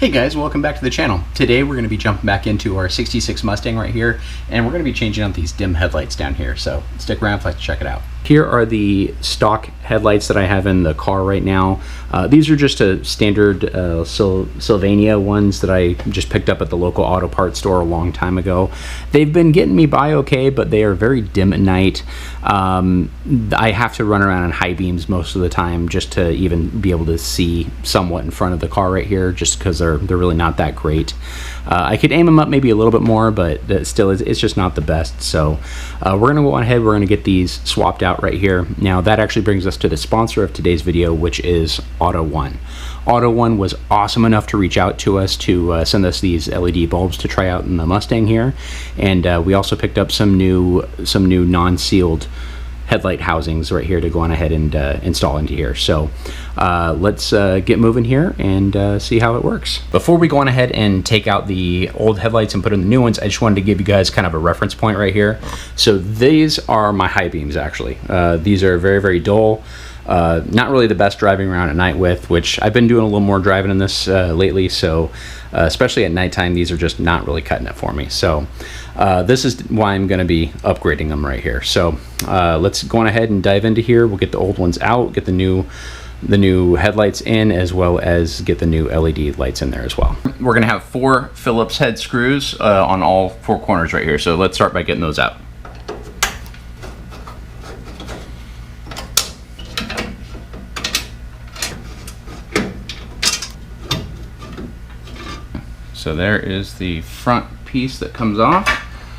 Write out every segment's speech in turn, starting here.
Hey guys, welcome back to the channel. Today we're going to be jumping back into our 66 Mustang right here, and we're going to be changing out these dim headlights down here, so stick around if you'd like to check it out. Here are the stock headlights that I have in the car right now. These are just a standard Sylvania ones that I just picked up at the local auto parts store a long time ago. They've been getting me by okay, but they are very dim at night. I have to run around on high beams most of the time just to even be able to see somewhat in front of the car right here, just because they're really not that great. I could aim them up maybe a little bit more, but still it's just not the best. So we're going to go on ahead, we're going to get these swapped out right here. Now that actually brings us to the sponsor of today's video, which is AutoOne. AutoOne was awesome enough to reach out to us to send us these LED bulbs to try out in the Mustang here, and we also picked up some new non-sealed headlight housings right here to go on ahead and install into here. So let's get moving here and see how it works. Before we go on ahead and take out the old headlights and put in the new ones, I just wanted to give you guys kind of a reference point right here. So these are my high beams actually. These are very, very dull. Not really the best driving around at night with, which I've been doing a little more driving in this lately, so especially at nighttime, these are just not really cutting it for me. So this is why I'm going to be upgrading them right here. So let's go on ahead and dive into here. We'll get the old ones out, get the new headlights in, as well as get the new LED lights in there as well. We're going to have 4 Phillips head screws on all 4 corners right here. So let's start by getting those out. So there is the front piece that comes off.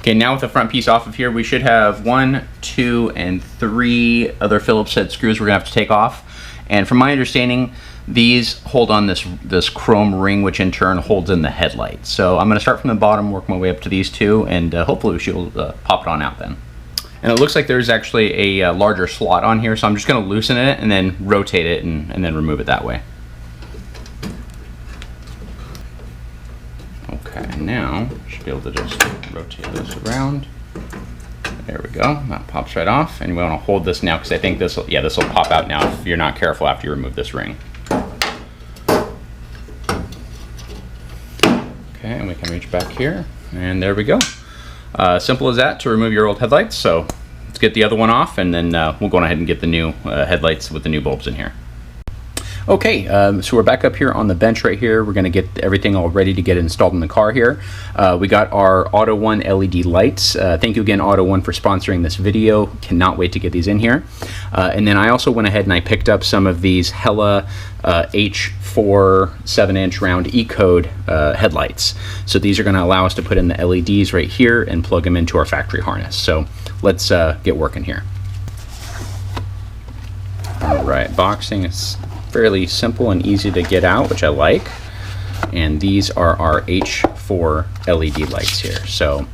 Okay, now with the front piece off of here, we should have 1, 2, and 3 other Phillips head screws we're gonna have to take off. And from my understanding, these hold on this chrome ring, which in turn holds in the headlight. So I'm gonna start from the bottom, work my way up to these 2, and hopefully we should pop it on out then. And it looks like there's actually a larger slot on here, so I'm just gonna loosen it and then rotate it and then remove it that way. Okay, now should be able to just rotate this around. There we go. That pops right off, and we want to hold this now because I think this will pop out now if you're not careful after you remove this ring. Okay, and we can reach back here, and there we go. Simple as that to remove your old headlights. So let's get the other one off, and then we'll go ahead and get the new headlights with the new bulbs in here. Okay, so we're back up here on the bench right here. We're going to get everything all ready to get installed in the car here. We got our AutoOne LED lights. Thank you again, AutoOne, for sponsoring this video. Cannot wait to get these in here. And then I also went ahead and I picked up some of these Hella H4 7-inch round E-code headlights. So these are going to allow us to put in the LEDs right here and plug them into our factory harness. So let's get working here. All right, boxing is fairly simple and easy to get out, which I like. And these are our H4 LED lights here. So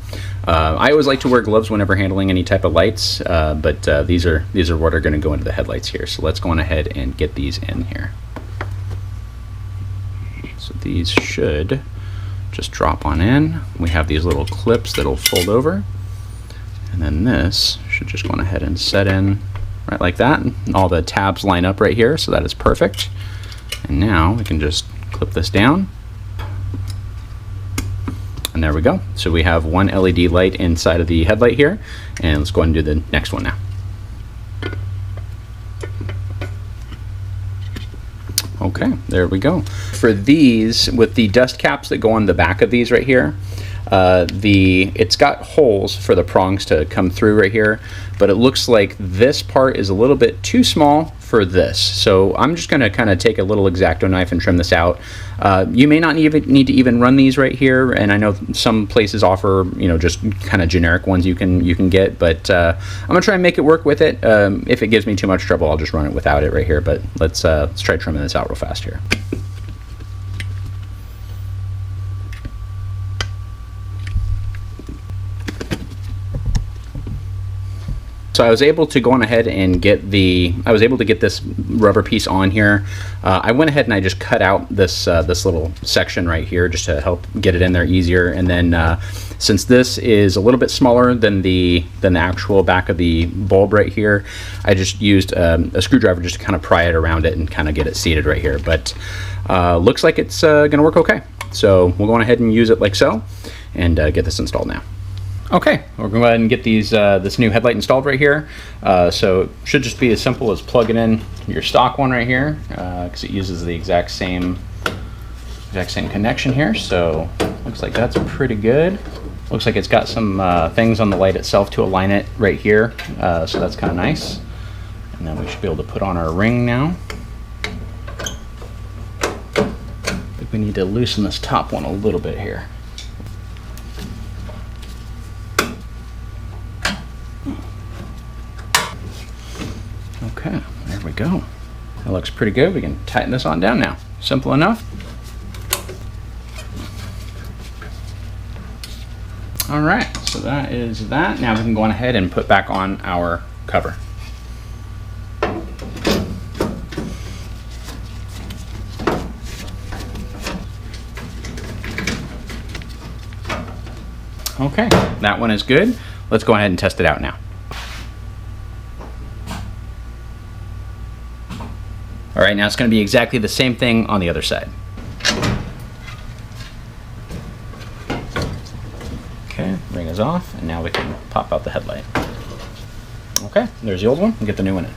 I always like to wear gloves whenever handling any type of lights, but these are what are going to go into the headlights here. So let's go on ahead and get these in here. So these should just drop on in. We have these little clips that'll fold over, and then this should just go on ahead and set in right like that, and all the tabs line up right here, so that is perfect. And now we can just clip this down, and there we go. So we have one LED light inside of the headlight here, and let's go ahead and do the next one now. Okay, there we go. For these, with the dust caps that go on the back of these right here, it's got holes for the prongs to come through right here, but it looks like this part is a little bit too small for this. So I'm just going to kind of take a little X-Acto knife and trim this out. You may not need to even run these right here, and I know some places offer, you know, just kind of generic ones you can get, but I'm gonna try and make it work with it. If it gives me too much trouble, I'll just run it without it right here, but let's try trimming this out real fast here. So I was able to go on ahead and get this rubber piece on here. I went ahead and I just cut out this little section right here just to help get it in there easier. And then since this is a little bit smaller than the actual back of the bulb right here, I just used a screwdriver just to kind of pry it around it and kind of get it seated right here. But looks like it's gonna work okay. So we'll go on ahead and use it like so, and get this installed now. Okay, we're going to go ahead and get these this new headlight installed right here. So it should just be as simple as plugging in your stock one right here, because it uses the exact same connection here. So looks like that's pretty good. Looks like it's got some things on the light itself to align it right here, so that's kind of nice. And then we should be able to put on our ring now. I think we need to loosen this top one a little bit here. Okay, there we go. That looks pretty good. We can tighten this on down now. Simple enough. All right, so that is that. Now we can go on ahead and put back on our cover. Okay, that one is good. Let's go ahead and test it out now. All right, now it's going to be exactly the same thing on the other side. Okay, ring is off, and now we can pop out the headlight. Okay, there's the old one. We'll get the new one in.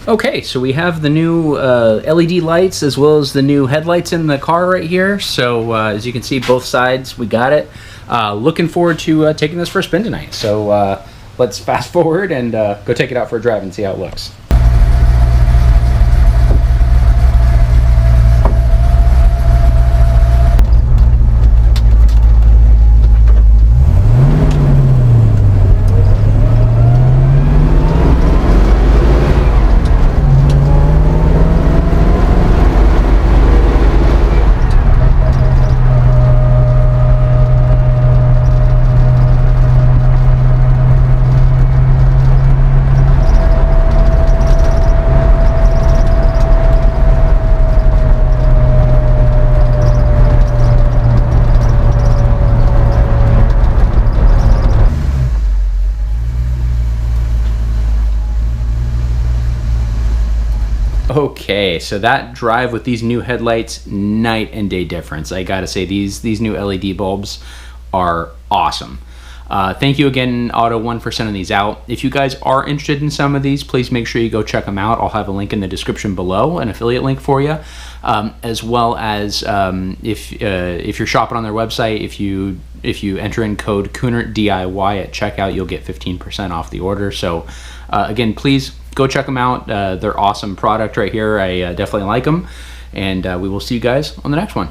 Okay, so we have the new LED lights as well as the new headlights in the car right here. So as you can see, both sides, we got it. Looking forward to taking this for a spin tonight. So let's fast forward and go take it out for a drive and see how it looks. Okay, so that drive with these new headlights, night and day difference. I gotta say, these new LED bulbs are awesome. Thank you again, Auto1, for sending these out. If you guys are interested in some of these, please make sure you go check them out. I'll have a link in the description below, an affiliate link for you, as well as if you're shopping on their website, if you enter in code Kunert DIY at checkout, you'll get 15% off the order. So again, please go check them out. They're awesome product right here. I definitely like them, and we will see you guys on the next one.